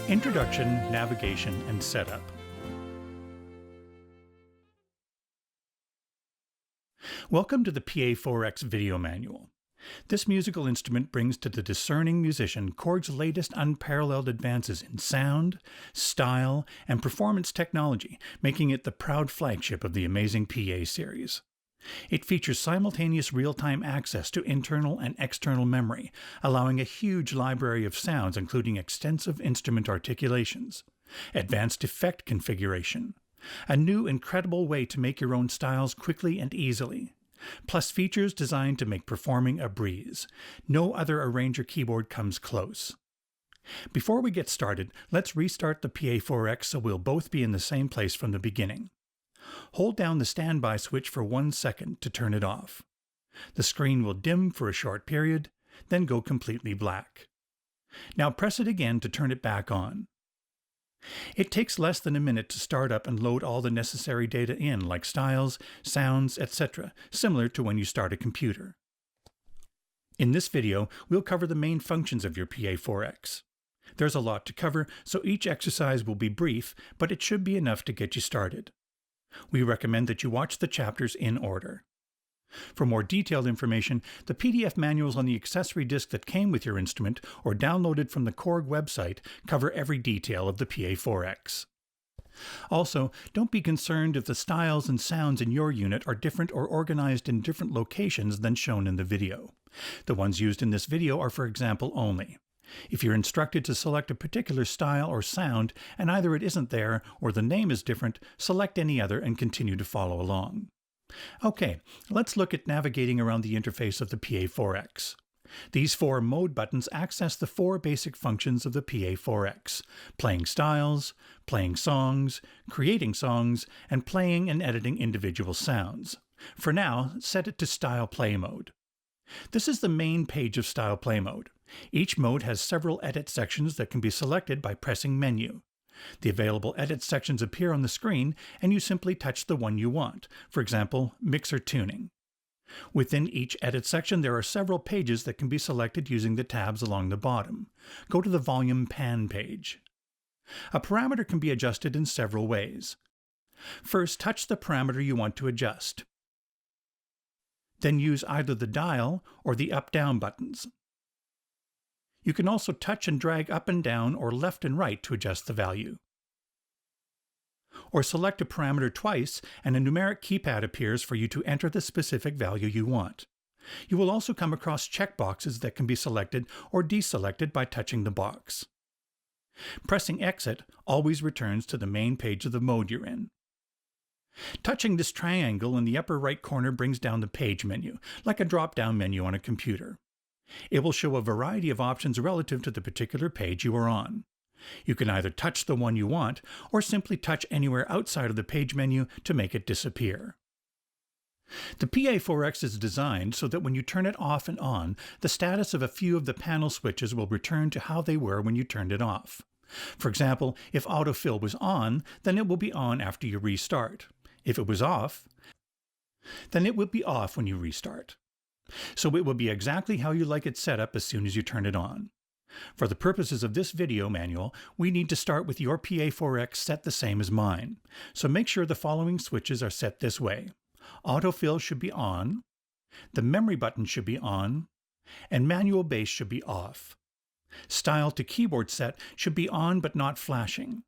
Introduction, Navigation, and Setup. Welcome to the Pa4X video manual. This musical instrument brings to the discerning musician KORG's latest unparalleled advances in sound, style, and performance technology, making it the proud flagship of the amazing PA series. It features simultaneous real-time access to internal and external memory, allowing a huge library of sounds including extensive instrument articulations, advanced effect configuration, a new incredible way to make your own styles quickly and easily, plus features designed to make performing a breeze. No other arranger keyboard comes close. Before we get started, let's restart the Pa4X so we'll both be in the same place from the beginning. Hold down the standby switch for 1 second to turn it off. The screen will dim for a short period, then go completely black. Now press it again to turn it back on. It takes less than a minute to start up and load all the necessary data in, like styles, sounds, etc., similar to when you start a computer. In this video, we'll cover the main functions of your Pa4X. There's a lot to cover, so each exercise will be brief, but it should be enough to get you started. We recommend that you watch the chapters in order. For more detailed information, the PDF manuals on the accessory disc that came with your instrument or downloaded from the KORG website cover every detail of the Pa4X. Also, don't be concerned if the styles and sounds in your unit are different or organized in different locations than shown in the video. The ones used in this video are for example only. If you're instructed to select a particular style or sound and either it isn't there or the name is different, select any other and continue to follow along. Okay, let's look at navigating around the interface of the Pa4X. These 4 mode buttons access the 4 basic functions of the Pa4X: playing styles, playing songs, creating songs, and playing and editing individual sounds. For now, set it to Style Play Mode. This is the main page of Style Play Mode. Each mode has several edit sections that can be selected by pressing Menu. The available edit sections appear on the screen, and you simply touch the one you want, for example, Mixer Tuning. Within each edit section there are several pages that can be selected using the tabs along the bottom. Go to the Volume Pan page. A parameter can be adjusted in several ways. First, touch the parameter you want to adjust. Then use either the dial or the up-down buttons. You can also touch and drag up and down or left and right to adjust the value. Or select a parameter twice and a numeric keypad appears for you to enter the specific value you want. You will also come across checkboxes that can be selected or deselected by touching the box. Pressing Exit always returns to the main page of the mode you're in. Touching this triangle in the upper right corner brings down the page menu, like a drop-down menu on a computer. It will show a variety of options relative to the particular page you are on. You can either touch the one you want, or simply touch anywhere outside of the page menu to make it disappear. The Pa4X is designed so that when you turn it off and on, the status of a few of the panel switches will return to how they were when you turned it off. For example, if autofill was on, then it will be on after you restart. If it was off, then it will be off when you restart. So it will be exactly how you like it set up as soon as you turn it on. For the purposes of this video manual, we need to start with your Pa4X set the same as mine. So make sure the following switches are set this way. Autofill should be on, the memory button should be on, and manual bass should be off. Style to keyboard set should be on but not flashing.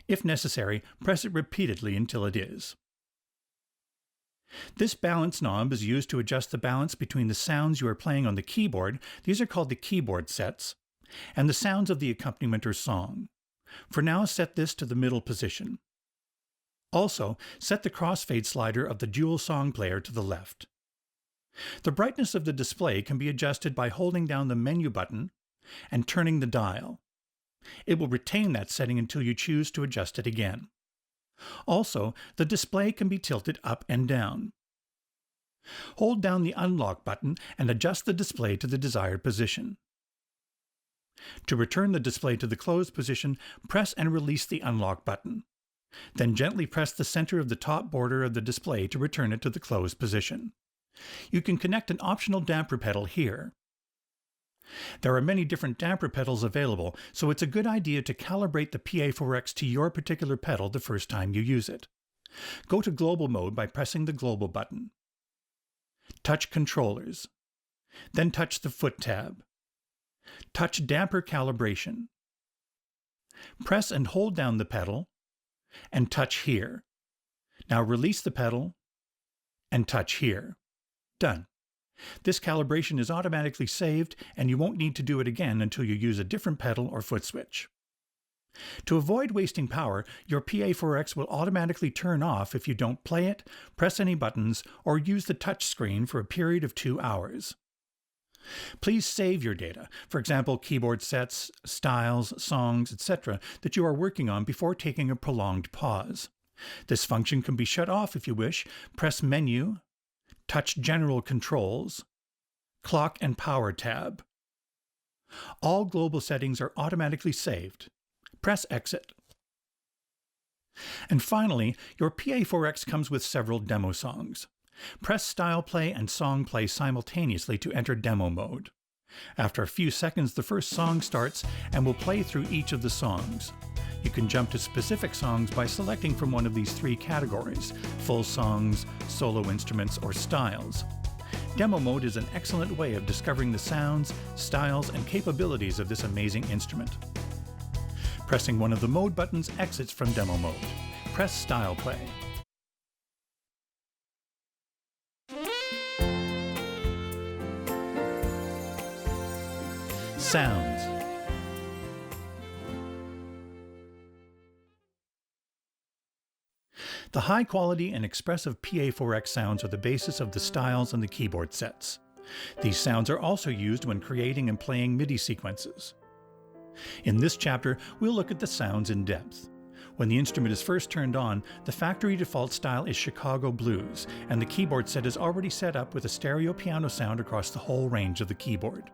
If necessary, press it repeatedly until it is. This balance knob is used to adjust the balance between the sounds you are playing on the keyboard, these are called the keyboard sets, and the sounds of the accompaniment or song. For now, set this to the middle position. Also, set the crossfade slider of the dual song player to the left. The brightness of the display can be adjusted by holding down the menu button and turning the dial. It will retain that setting until you choose to adjust it again. Also, the display can be tilted up and down. Hold down the unlock button and adjust the display to the desired position. To return the display to the closed position, press and release the unlock button. Then gently press the center of the top border of the display to return it to the closed position. You can connect an optional damper pedal here. There are many different damper pedals available, so it's a good idea to calibrate the Pa4X to your particular pedal the first time you use it. Go to Global Mode by pressing the Global button. Touch Controllers. Then touch the Foot tab. Touch Damper Calibration. Press and hold down the pedal, and touch here. Now release the pedal, and touch here. Done. This calibration is automatically saved, and you won't need to do it again until you use a different pedal or foot switch. To avoid wasting power, your Pa4X will automatically turn off if you don't play it, press any buttons, or use the touch screen for a period of 2 hours. Please save your data, for example keyboard sets, styles, songs, etc., that you are working on before taking a prolonged pause. This function can be shut off if you wish. Press Menu, touch General Controls, Clock and Power tab. All global settings are automatically saved. Press Exit. And finally, your Pa4X comes with several demo songs. Press Style Play and Song Play simultaneously to enter demo mode. After a few seconds, the first song starts and will play through each of the songs. You can jump to specific songs by selecting from one of these 3 categories: full songs, solo instruments, or styles. Demo mode is an excellent way of discovering the sounds, styles, and capabilities of this amazing instrument. Pressing one of the mode buttons exits from demo mode. Press Style Play. Sounds. The high quality and expressive Pa4X sounds are the basis of the styles and the keyboard sets. These sounds are also used when creating and playing MIDI sequences. In this chapter, we'll look at the sounds in depth. When the instrument is first turned on, the factory default style is Chicago Blues, and the keyboard set is already set up with a stereo piano sound across the whole range of the keyboard.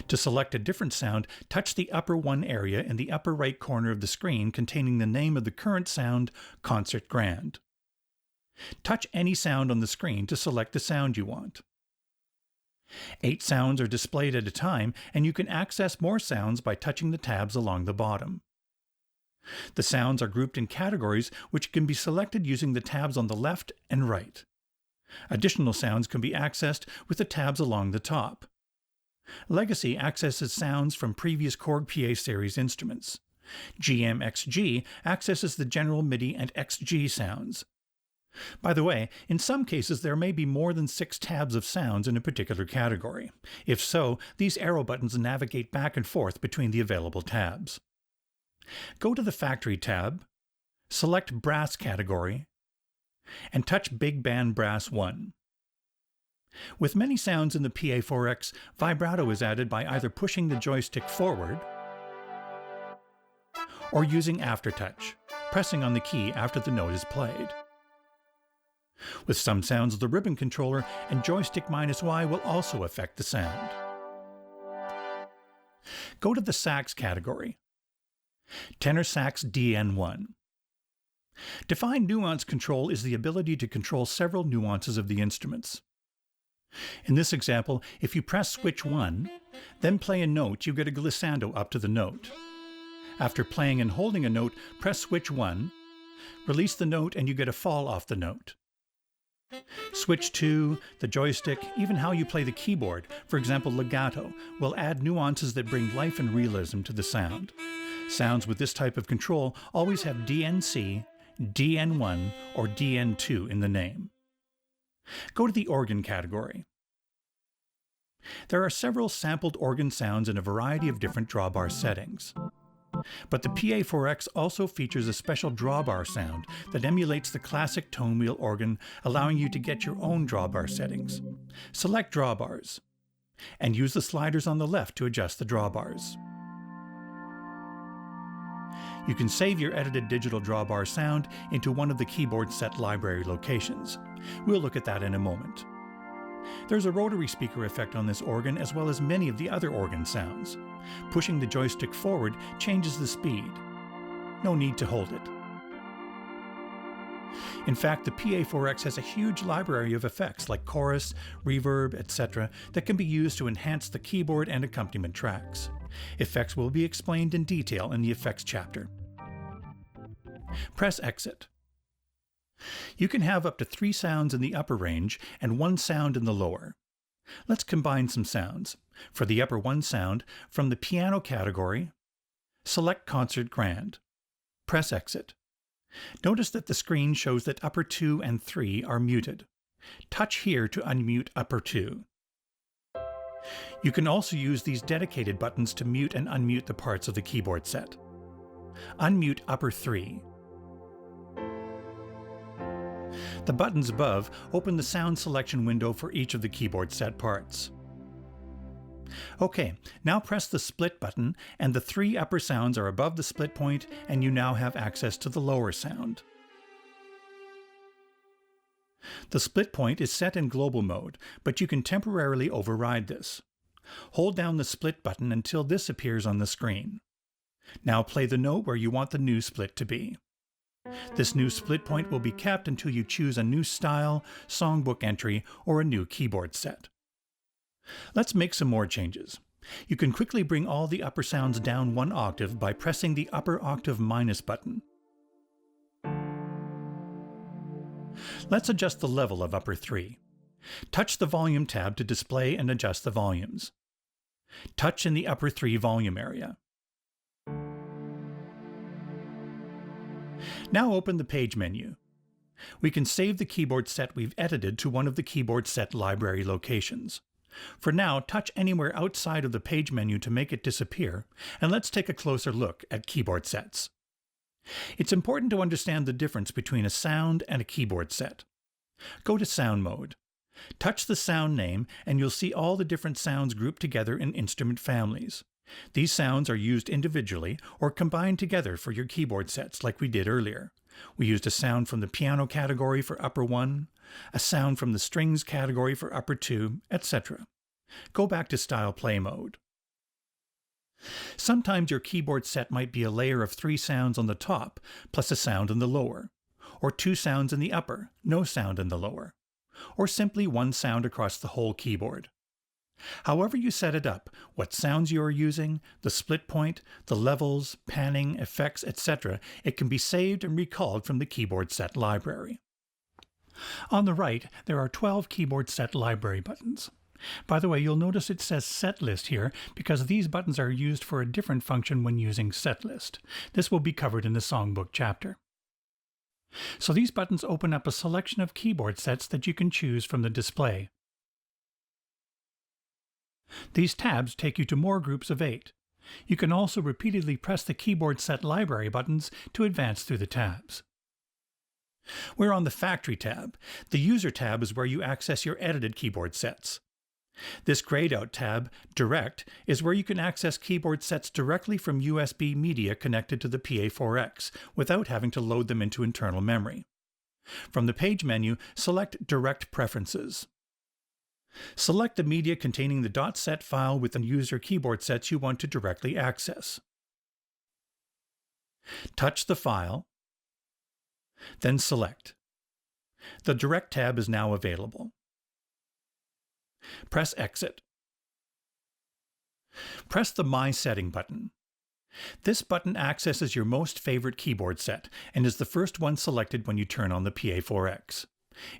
To select a different sound, touch the upper 1 area in the upper right corner of the screen containing the name of the current sound, Concert Grand. Touch any sound on the screen to select the sound you want. 8 sounds are displayed at a time, and you can access more sounds by touching the tabs along the bottom. The sounds are grouped in categories which can be selected using the tabs on the left and right. Additional sounds can be accessed with the tabs along the top. Legacy accesses sounds from previous KORG PA series instruments. GMXG accesses the general MIDI and XG sounds. By the way, in some cases there may be more than 6 tabs of sounds in a particular category. If so, these arrow buttons navigate back and forth between the available tabs. Go to the Factory tab, select Brass category, and touch Big Band Brass 1. With many sounds in the Pa4X, vibrato is added by either pushing the joystick forward or using aftertouch, pressing on the key after the note is played. With some sounds, the ribbon controller and joystick -Y will also affect the sound. Go to the Sax category. Tenor Sax DN1. Defined nuance control is the ability to control several nuances of the instruments. In this example, if you press switch 1, then play a note, you get a glissando up to the note. After playing and holding a note, press switch 1, release the note, and you get a fall off the note. Switch 2, the joystick, even how you play the keyboard, for example legato, will add nuances that bring life and realism to the sound. Sounds with this type of control always have DNC, DN1, or DN2 in the name. Go to the Organ category. There are several sampled organ sounds in a variety of different drawbar settings. But the Pa4X also features a special drawbar sound that emulates the classic tone wheel organ, allowing you to get your own drawbar settings. Select Drawbars, and use the sliders on the left to adjust the drawbars. You can save your edited digital drawbar sound into one of the keyboard set library locations. We'll look at that in a moment. There's a rotary speaker effect on this organ as well as many of the other organ sounds. Pushing the joystick forward changes the speed. No need to hold it. In fact, the Pa4X has a huge library of effects like chorus, reverb, etc. that can be used to enhance the keyboard and accompaniment tracks. Effects will be explained in detail in the effects chapter. Press Exit. You can have up to 3 sounds in the upper range and 1 sound in the lower. Let's combine some sounds. For the upper 1 sound, from the piano category, select Concert Grand. Press Exit. Notice that the screen shows that upper 2 and 3 are muted. Touch here to unmute upper 2. You can also use these dedicated buttons to mute and unmute the parts of the keyboard set. Unmute upper 3. The buttons above open the sound selection window for each of the keyboard set parts. OK, now press the split button and the 3 upper sounds are above the split point and you now have access to the lower sound. The split point is set in global mode, but you can temporarily override this. Hold down the split button until this appears on the screen. Now play the note where you want the new split to be. This new split point will be kept until you choose a new style, songbook entry, or a new keyboard set. Let's make some more changes. You can quickly bring all the upper sounds down 1 octave by pressing the upper octave minus button. Let's adjust the level of upper 3. Touch the volume tab to display and adjust the volumes. Touch in the upper 3 volume area. Now open the page menu. We can save the keyboard set we've edited to one of the keyboard set library locations. For now, touch anywhere outside of the page menu to make it disappear, and let's take a closer look at keyboard sets. It's important to understand the difference between a sound and a keyboard set. Go to Sound mode. Touch the sound name and you'll see all the different sounds grouped together in instrument families. These sounds are used individually or combined together for your keyboard sets like we did earlier. We used a sound from the piano category for upper 1, a sound from the strings category for upper 2, etc. Go back to Style Play mode. Sometimes your keyboard set might be a layer of 3 sounds on the top, plus a sound in the lower, or 2 sounds in the upper, no sound in the lower, or simply 1 sound across the whole keyboard. However you set it up, what sounds you are using, the split point, the levels, panning, effects, etc., it can be saved and recalled from the keyboard set library. On the right, there are 12 keyboard set library buttons. By the way, you'll notice it says Set List here because these buttons are used for a different function when using Set List. This will be covered in the songbook chapter. So these buttons open up a selection of keyboard sets that you can choose from the display. These tabs take you to more groups of 8. You can also repeatedly press the keyboard set library buttons to advance through the tabs. We're on the Factory tab. The User tab is where you access your edited keyboard sets. This grayed out tab, Direct, is where you can access keyboard sets directly from USB media connected to the Pa4X without having to load them into internal memory. From the page menu, select Direct Preferences. Select the media containing the .set file with the user keyboard sets you want to directly access. Touch the file, then select. The Direct tab is now available. Press Exit. Press the My Setting button. This button accesses your most favorite keyboard set and is the first one selected when you turn on the Pa4X.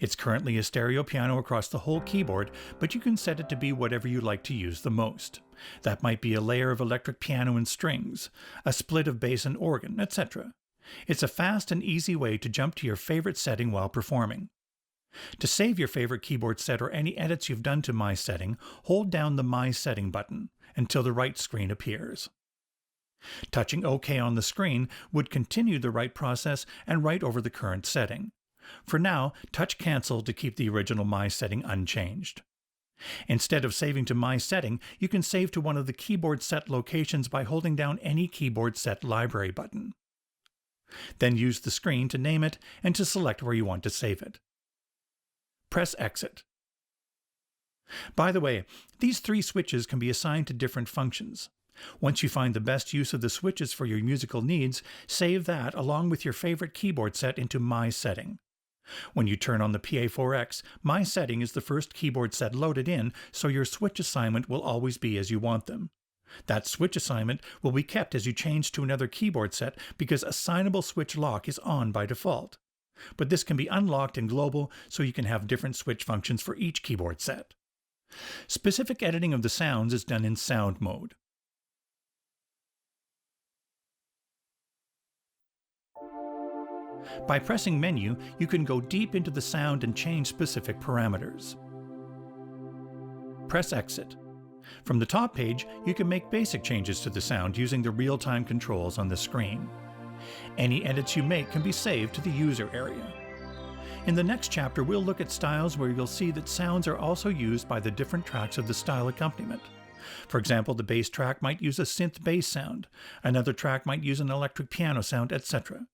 It's currently a stereo piano across the whole keyboard, but you can set it to be whatever you like to use the most. That might be a layer of electric piano and strings, a split of bass and organ, etc. It's a fast and easy way to jump to your favorite setting while performing. To save your favorite keyboard set or any edits you've done to My Setting, hold down the My Setting button until the write screen appears. Touching OK on the screen would continue the write process and write over the current setting. For now, touch Cancel to keep the original My Setting unchanged. Instead of saving to My Setting, you can save to one of the keyboard set locations by holding down any keyboard set library button. Then use the screen to name it and to select where you want to save it. Press Exit. By the way, these 3 switches can be assigned to different functions. Once you find the best use of the switches for your musical needs, save that along with your favorite keyboard set into My Setting. When you turn on the Pa4X, My Setting is the first keyboard set loaded in, so your switch assignment will always be as you want them. That switch assignment will be kept as you change to another keyboard set because Assignable Switch Lock is on by default. But this can be unlocked in Global so you can have different switch functions for each keyboard set. Specific editing of the sounds is done in Sound mode. By pressing Menu, you can go deep into the sound and change specific parameters. Press Exit. From the top page, you can make basic changes to the sound using the real-time controls on the screen. Any edits you make can be saved to the user area. In the next chapter, we'll look at styles where you'll see that sounds are also used by the different tracks of the style accompaniment. For example, the bass track might use a synth bass sound, another track might use an electric piano sound, etc.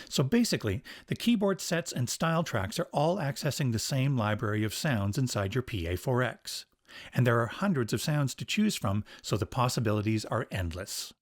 So basically, the keyboard sets and style tracks are all accessing the same library of sounds inside your Pa4X. And there are hundreds of sounds to choose from, so the possibilities are endless.